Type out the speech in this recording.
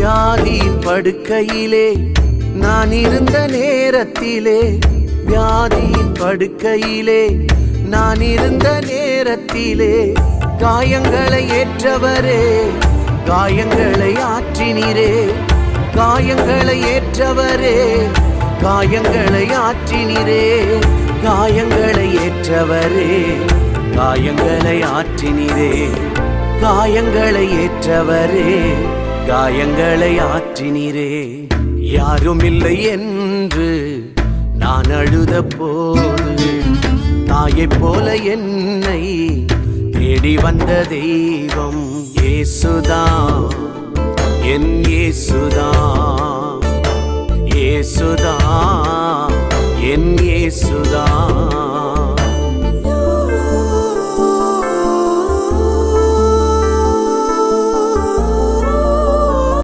வியாதியின் படுக்கையிலே நான் இருந்த நேரத்திலே, வியாதியின் படுக்கையிலே நான் இருந்த நேரத்திலே, காயங்களை ஏற்றவரே, காயங்களை ஆற்றினீரே, காயங்களை ஏற்றவரே, காயங்களை ஆற்றினீரே, காயங்களை ஏற்றவரே, காயங்களை ஆற்றினீரே, காயங்களை ஏற்றவரே, காயங்களை ஆற்றினீரே. யாரும் இல்லை என்று நான் அழுத போது, தாயைப் போல என்னை தேடி வந்த தெய்வம் இயேசுதான், என் இயேசுதான், இயேசுதான், என் இயேசுதான்.